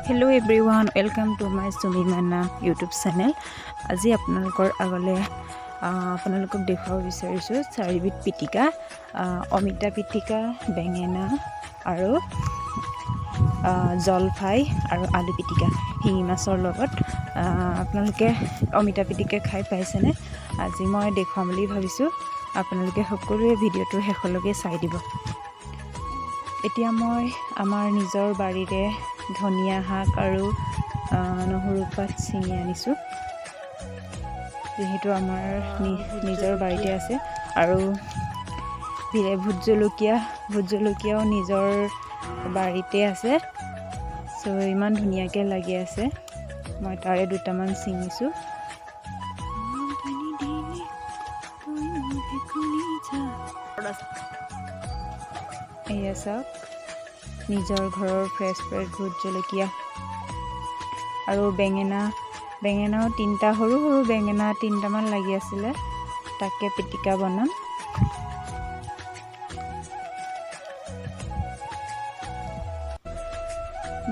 Hello everyone, welcome to my Sumimana YouTube channel. আজি আপোনালোকৰ আগলে আপোনালোকক দেখাব বিচাৰিছো চাৰিবিধ পিটিকা, অমিতা পিটিকা, বেঙেনা আৰু জলফাই আৰু আলু পিটিকা হিঙি মাছৰ লগত। আপোনালোকে অমিতা পিটিকা খাই পাইছেনে? আজি মই দেখাম বুলি ভাবিছো। আপোনালোকে সকলোৱে ভিডিওটো শেষলৈকে চাই দিব। এতিয়া মই আমাৰ নিজৰ বাৰীৰে ধনিয়া শাক আৰু নহৰু পাত ছিঙি আনিছোঁ, যিহেতু আমাৰ নিজৰ বাৰীতে আছে। আৰু ভোট জলকীয়াও নিজৰ বাৰীতে আছে। চ' ইমান ধুনীয়াকৈ লাগি আছে, মই তাৰে দুটামান ছিঙিছোঁ। এয়া চাওক, নিজৰ ঘৰৰ ফ্ৰেছ ভোট জলকীয়া আৰু বেঙেনাও তিনিটা, সৰু সৰু বেঙেনা তিনিটামান লাগি আছিলে, তাকে পিটিকা বনাম।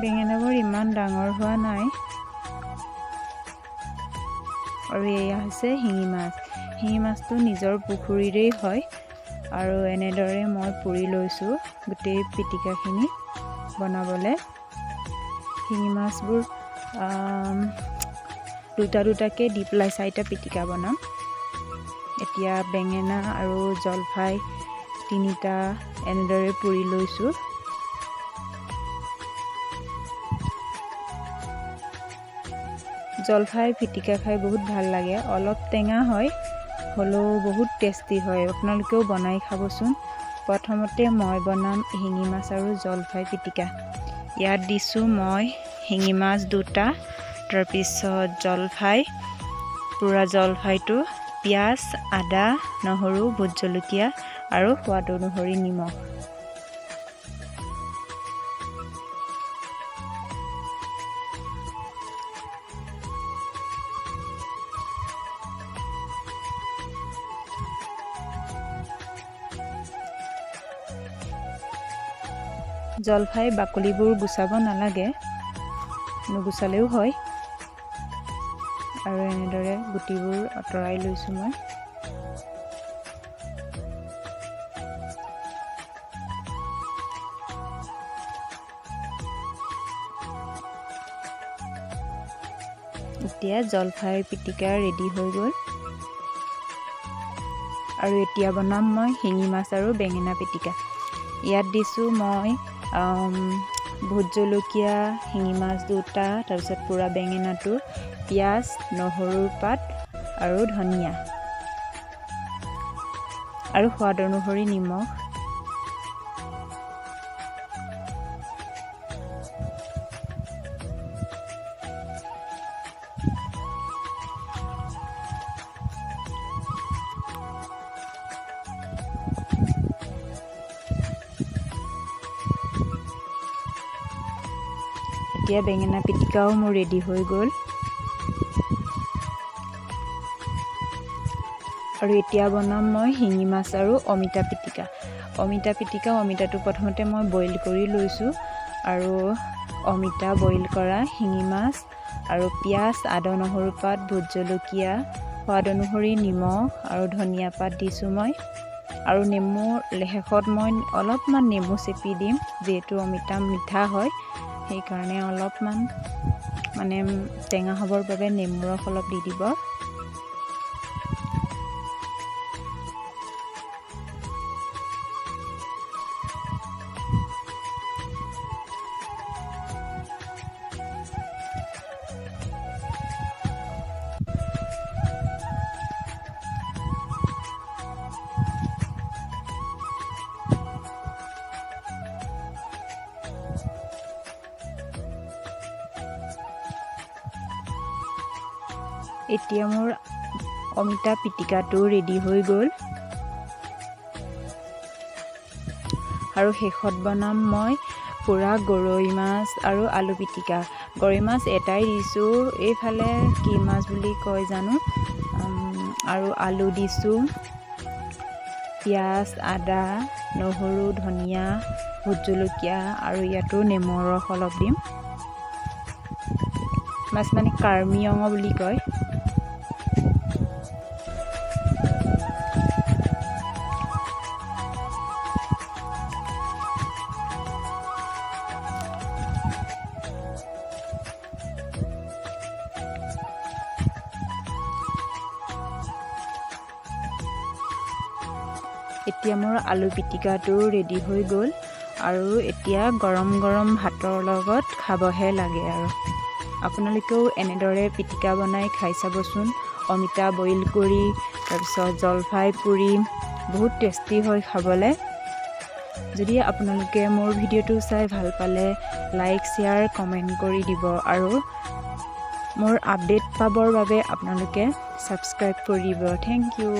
বেঙেনাবোৰ ইমান ডাঙৰ হোৱা নাই। আৰু এয়া হৈছে শিঙি মাছটো নিজৰ পুখুৰীৰেই হয়। আৰু এনেদৰে মই পুৰি লৈছোঁ গোটেই পিটিকাখিনি বনাবলৈ। শিঙি মাছবোৰ দুটাকৈ দি পেলাই 4টা পিটিকা বনাম। এতিয়া বেঙেনা আৰু জলফাই 3টা এনেদৰে পুৰি লৈছোঁ। জলফাই পিটিকা খাই বহুত ভাল লাগে, অলপ টেঙা হয় হ'লেও বহুত টেষ্টি হয়। আপোনালোকেও বনাই খাবচোন। প্ৰথমতে মই বনাম শিঙি মাছ আৰু জলফাই পিটিকা। ইয়াত দিছোঁ মই শিঙি মাছ 2টা, তাৰপিছত পুৰা জলফাইটো, পিঁয়াজ, আদা, নহৰু, ভোট জলকীয়া আৰু সোৱাদ অনুসৰি নিমখ। জলফাই বাকলিবোৰ গুচাব নালাগে, নুগুচালেও হয়। আৰু এনেদৰে গুটিবোৰ আঁতৰাই লৈছোঁ মই। এতিয়া জলফাই পিটিকা ৰেডি হৈ গ'ল। আৰু এতিয়া বনাম মই শিঙি মাছ আৰু বেঙেনা পিটিকা। ইয়াত দিছোঁ মই ভোট জলকীয়া, শিঙি মাছ 2টা, তাৰপিছত পুৰা বেঙেনাটো, পিঁয়াজ, নহৰুৰ পাত আৰু ধনিয়া আৰু সোৱাদ অনুসৰি নিমখ। এতিয়া বেঙেনা পিটিকাও মোৰ ৰেডি হৈ গ'ল। আৰু এতিয়া বনাম মই শিঙি মাছ আৰু অমিতা পিটিকা। অমিতাটো প্ৰথমতে মই বইল কৰি লৈছোঁ। আৰু অমিতা বইল কৰা, শিঙি মাছ আৰু পিঁয়াজ, আদা, নহৰু পাত, ভোট জলকীয়া, সোৱাদ অনুসৰি নিমখ আৰু ধনিয়া পাত দিছোঁ মই। আৰু শেষত মই অলপমান নেমু চেপি দিম, যিহেতু অমিতা মিঠা হয়, সেইকাৰণে অলপমান টেঙা হ'বৰ বাবে নেমু ৰস অলপ দি দিব। এতিয়া মোৰ অমিতা পিটিকাটো ৰেডি হৈ গ'ল। আৰু শেষত বনাম মই পুৰা গৰৈ মাছ আৰু আলু পিটিকা। গৰৈ মাছ এটাই দিছোঁ, এইফালে কি মাছ বুলি কয় জানো। আৰু আলু দিছোঁ, পিঁয়াজ, আদা, নহৰু, ধনিয়া, ভোট জলকীয়া আৰু ইয়াতো নেমুৰ ৰস অলপ দিম। মাছ মানে কাৰ্মিয়ঙ বুলি কয়। এতিয়া মোৰ আলু পিটিকাটো ৰেডি হৈ গ'ল আৰু এতিয়া গৰম গৰম ভাতৰ লগত খাবহে লাগে আৰু আপোনালোকেও এনেদৰে পিটিকা বনাই খাই চাবচোন। অমিতা বইল কৰি তাৰপিছত জলফাই পুৰি বহুত টেষ্টি হয় খাবলৈ। যদি আপোনালোকে মোৰ ভিডিঅ'টো চাই ভাল পালে লাইক শ্বেয়াৰ কমেণ্ট কৰি দিব আৰু মোৰ আপডেট পাবৰ বাবে আপোনালোকে ছাবস্ক্ৰাইব কৰি দিব। Thank U.